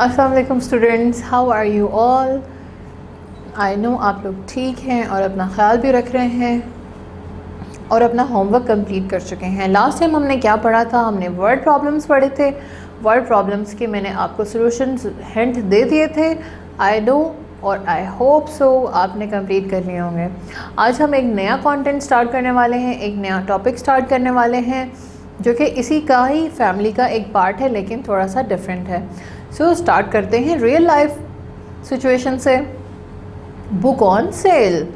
अस्सलाम वालेकुम students, how are you all. I know आप लोग ठीक हैं और अपना ख्याल भी रख रहे हैं और अपना होमवर्क कंप्लीट कर चुके हैं। लास्ट टाइम हमने क्या पढ़ा था, हमने वर्ड प्रॉब्लम्स पढ़े थे। वर्ड प्रॉब्लम्स के मैंने आपको सॉल्यूशंस हिंट दे दिए थे। आई नो और आई होप सो आपने कंप्लीट कर लिए होंगे। आज हम एक नया कंटेंट स्टार्ट करने वाले हैं, एक नया टॉपिक स्टार्ट करने वाले हैं जो कि इसी का ही फैमिली का एक पार्ट है लेकिन थोड़ा सा डिफरेंट है। सो स्टार्ट करते हैं रियल लाइफ सिचुएशन से। Book on sale.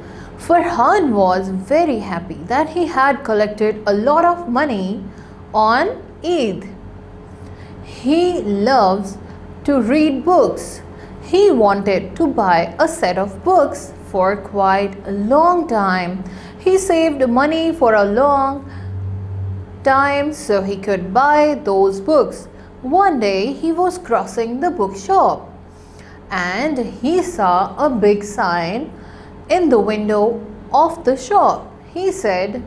Farhan was very happy that he had collected a lot of money on Eid. He loves to read books. He wanted to buy a set of books for quite a long time. He saved money for a long time so he could buy those books. One day he was crossing the bookshop and he saw a big sign in the window of the shop. He said,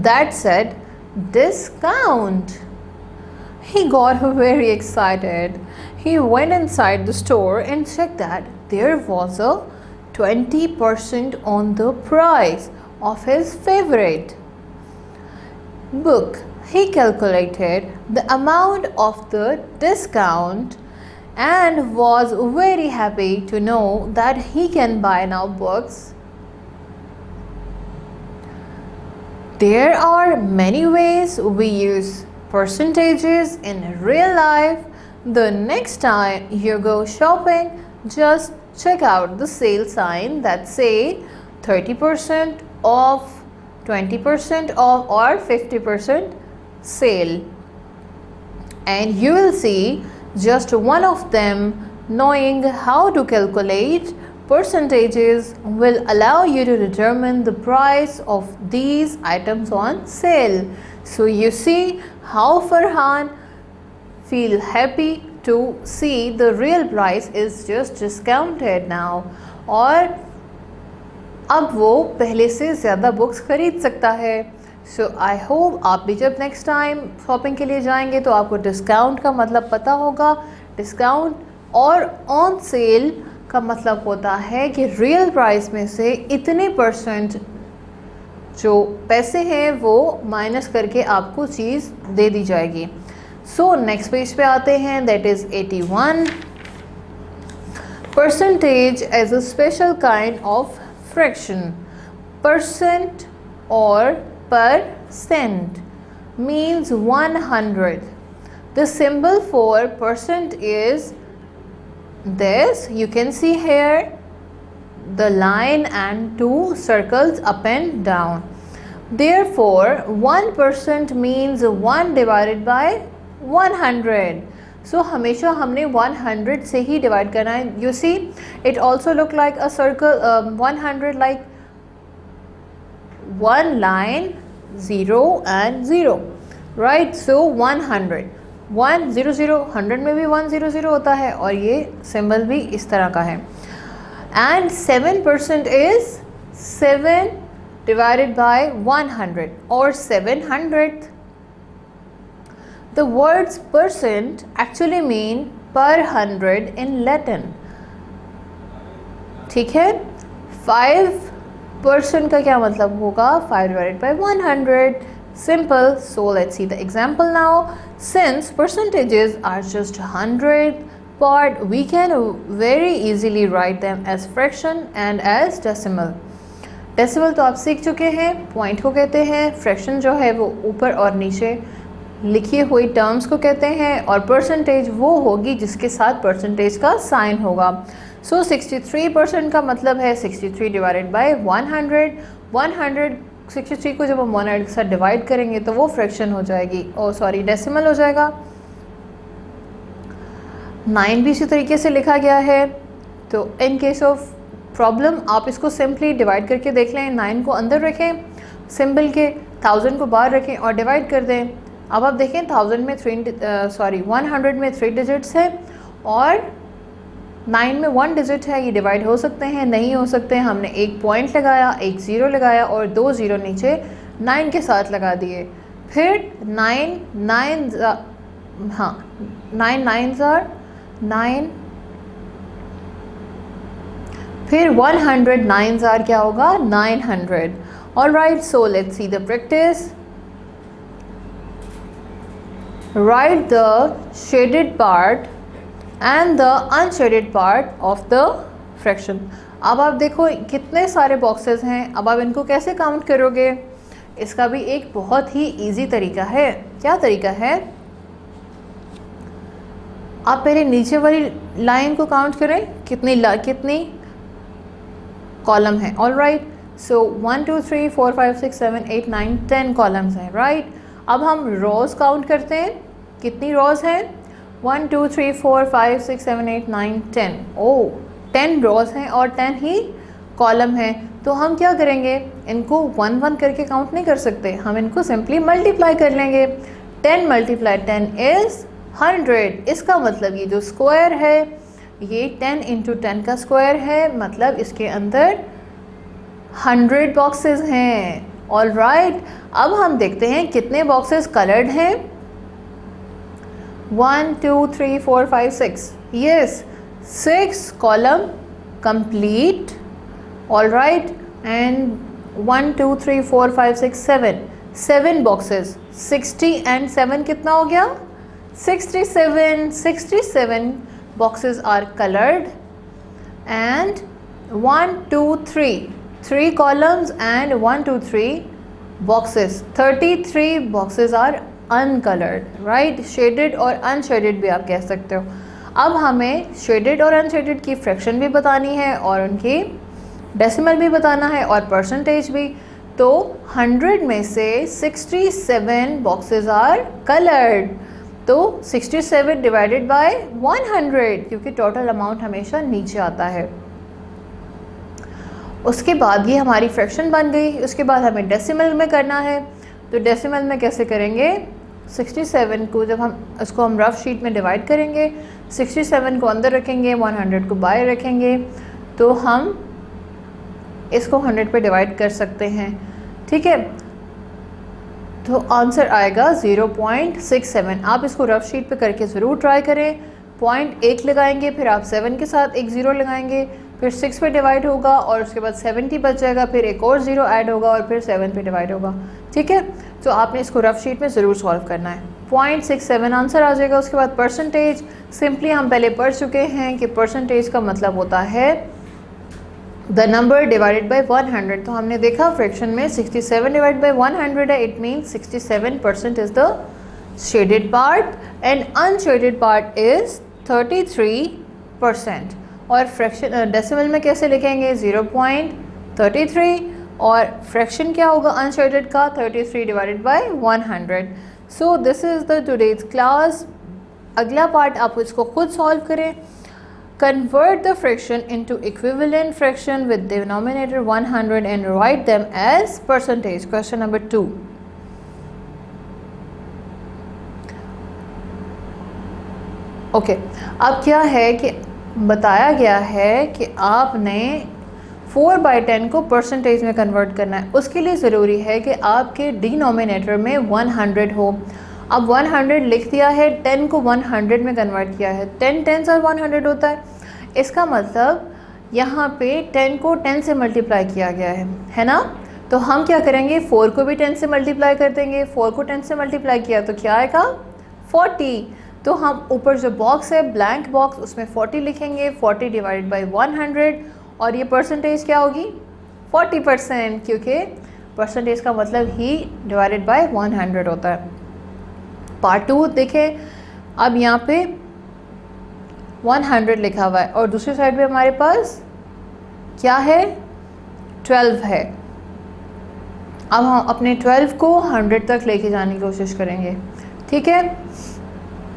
that said discount. He got very excited. He went inside the store and checked that there was a 20% on the price of his favorite book. He calculated the amount of the discount and was very happy to know that he can buy now books. There are many ways we use percentages in real life. The next time you go shopping, just check out the sale sign that say 30% off, 20% off or 50% sale, and you will see just one of them. Knowing how to calculate percentages will allow you to determine the price of these items on sale. So you see how Farhan feel happy to see the real price is just discounted now, और अब वो पहले से ज़्यादा books ख़रीद सकता है। सो I hope आप भी जब नेक्स्ट टाइम शॉपिंग के लिए जाएंगे तो आपको डिस्काउंट का मतलब पता होगा। डिस्काउंट और ऑन सेल का मतलब होता है कि रियल प्राइस में से इतने परसेंट जो पैसे हैं वो माइनस करके आपको चीज़ दे दी जाएगी। सो नेक्स्ट पेज पे आते हैं, that is 81। Percentage as a special kind of fraction. Percent or percent means 100. The symbol for percent is this. You can see here the line and two circles up and down. Therefore 1% means 1 divided by 100. So हमेशा हमने 100 से ही divide करना है। You see it also look like a circle, 100 like one line, 0 and 0, right? So 100 100 100 में भी 100 होता है और ये सिंबल भी इस तरह का है। And 7% is 7 divided by 100 or 700th. The words percent actually mean per hundred in Latin. ठीक है, 5% का क्या मतलब होगा? 5 divided by 100. Simple. So let's see the example now. Since percentages are just 100 part, we can very easily write them as fraction and as decimal. Decimal तो आप सीख चुके हैं, पॉइंट को कहते हैं। फ्रैक्शन जो है वो ऊपर और नीचे लिखी हुई टर्म्स को कहते हैं और परसेंटेज वो होगी जिसके साथ परसेंटेज का साइन होगा। सो 63% का मतलब है 63 डिवाइडेड बाय 100। 163 को जब हम 100 के साथ डिवाइड करेंगे तो वो फ्रैक्शन हो जाएगी, ओ सॉरी डेसिमल हो जाएगा। 9 भी इसी तरीके से लिखा गया है। तो इन केस ऑफ प्रॉब्लम आप इसको सिंपली डिवाइड करके देख लें। 9 को अंदर रखें सिंबल के, 1000 को बाहर रखें और डिवाइड कर दें। अब आप देखें 100 में 100 में 3 डिजिट्स है और 9 में 1 डिजिट है। ये डिवाइड हो सकते हैं, नहीं हो सकते हैं। हमने एक पॉइंट लगाया, एक ज़ीरो लगाया और 2 ज़ीरो नीचे 9 के साथ लगा दिए। फिर 9 9 9 9s are 9, फिर 100 9s आर क्या होगा 900. Alright, so let's see the practice. Right the shaded part and the unshielded part of the fraction. अब आप देखो कितने सारे बॉक्सेस हैं. अब आप इनको कैसे काउंट करोगे? इसका भी एक बहुत ही इजी तरीका है. क्या तरीका है? आप पहले नीचे वाली लाइन को काउंट करें, कितनी कॉलम है. ऑलराइट, सो 1 2 3 4 5 6 7 8 9 10 कॉलम्स हैं. राइट, अब हम रोज़ काउंट करते हैं. कितनी रोज़ हैं? 1 2 3 4 5 6 7 8 9 10. ओह, 10 रोज़ हैं और 10 ही कॉलम हैं. तो हम क्या करेंगे? इनको 1 1 करके काउंट नहीं कर सकते. हम इनको सिंपली मल्टीप्लाई कर लेंगे. 10 × 10 इज़ 100. इसका मतलब ये जो स्क्वायर है ये 10 × 10 का स्क्वायर है, मतलब इसके अंदर 100 बॉक्सेस हैं. ऑलराइट, अब हम देखते हैं कितने बॉक्सेस कलर्ड हैं. 1 2 3 4 5 6. Yes, 6 column complete. Alright, and 1 2 3 4 5 6 7 boxes. 60 and 7 कितना हो गया? 67 boxes are colored, and 1 2 3 columns and 1 2 3 boxes. 33 boxes are uncolored. right, shaded और unshaded भी आप कह सकते हो. अब हमें shaded और unshaded की फ्रैक्शन भी बतानी है और उनकी डेसिमल भी बताना है और परसेंटेज भी. तो 100 में से 67 बॉक्सेस आर कलर्ड. तो 67 डिवाइडेड बाय 100, क्योंकि टोटल अमाउंट हमेशा नीचे आता है. उसके बाद ये हमारी फ्रैक्शन बन गई. उसके बाद हमें डेसिमल में करना है. तो डेसिमल में कैसे करेंगे? 67 को जब हम रफ शीट में डिवाइड करेंगे, 67 को अंदर रखेंगे, 100 को बाहर रखेंगे, तो हम इसको 100 पे डिवाइड कर सकते हैं. ठीक है, तो आंसर आएगा 0.67. आप इसको रफ शीट पे करके ज़रूर ट्राई करें. 0.1 लगाएंगे, फिर आप 7 के साथ एक ज़ीरो लगाएंगे, फिर 6 पे डिवाइड होगा और उसके बाद 70 बच जाएगा, फिर एक और ज़ीरो ऐड होगा और फिर 7 पे डिवाइड होगा. ठीक है, तो आपने इसको रफ शीट में ज़रूर सॉल्व करना है. 0.67 आंसर आ जाएगा. उसके बाद परसेंटेज, सिंपली हम पहले पढ़ चुके हैं कि परसेंटेज का मतलब होता है द नंबर डिवाइडेड बाई 100. तो हमने देखा फ्रैक्शन में 67 डिवाइड बाई 100 है. It means 67% is the shaded part and unshielded part is 33%. और फ्रैक्शन डेसिमल में कैसे लिखेंगे? 0.33. और फ्रैक्शन क्या होगा अनशेडेड का? 33 divided by 100. So this is the today's class. अगला पार्ट आप इसको खुद सॉल्व करें. Convert the fraction into equivalent fraction with denominator 100 and write them as percentage. Question number 2. Okay, अब क्या है कि बताया गया है कि आपने 4/10 को परसेंटेज में कन्वर्ट करना है. उसके लिए ज़रूरी है कि आपके डिनोमिनेटर में 100 हो. अब 100 लिख दिया है, 10 को 100 में कन्वर्ट किया है. 10 10 और 100 होता है. इसका मतलब यहाँ पे 10 को 10 से मल्टीप्लाई किया गया है ना. तो हम क्या करेंगे? 4 को भी 10 से मल्टीप्लाई कर देंगे. 4 को 10 से मल्टीप्लाई किया तो क्या आएगा? 40. तो हम ऊपर जो बॉक्स है ब्लैंक बॉक्स, उसमें 40 लिखेंगे. 40 डिवाइडेड बाई 100. और ये परसेंटेज क्या होगी? 40%, क्योंकि परसेंटेज का मतलब ही डिवाइडेड बाई 100 होता है. पार्ट 2 देखें. अब यहाँ पे 100 लिखा हुआ है और दूसरी साइड पे हमारे पास क्या है? 12 है. अब हम अपने 12 को 100 तक लेके जाने की कोशिश करेंगे. ठीक है,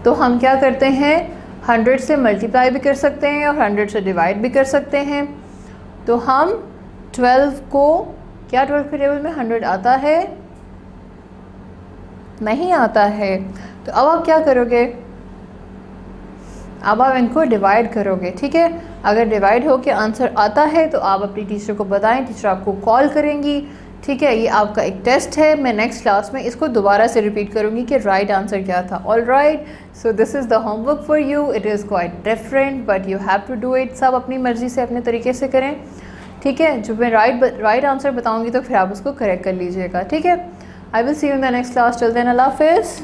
तो हम क्या करते हैं? 100 से मल्टीप्लाई भी कर सकते हैं और 100 से डिवाइड भी कर सकते हैं. तो हम 12 को क्या 12 के टेबल में 100 आता है? नहीं आता है. तो अब आप क्या करोगे? अब आप इनको डिवाइड करोगे. ठीक है, अगर डिवाइड हो के आंसर आता है तो आप अपनी टीचर को बताएं. टीचर आपको कॉल करेंगी ठीक है, ये आपका एक टेस्ट है। मैं नेक्स्ट क्लास में इसको दोबारा से रिपीट करूँगी कि राइट आंसर क्या था। All right, so this is the homework for you. It is quite different but you have to do it. सब अपनी मर्ज़ी से अपने तरीके से करें, ठीक है। जब मैं राइट आंसर बताऊँगी तो फिर आप उसको करेक्ट कर लीजिएगा, ठीक है। I will see you in the next class. Till then, अल्लाह हाफिज़।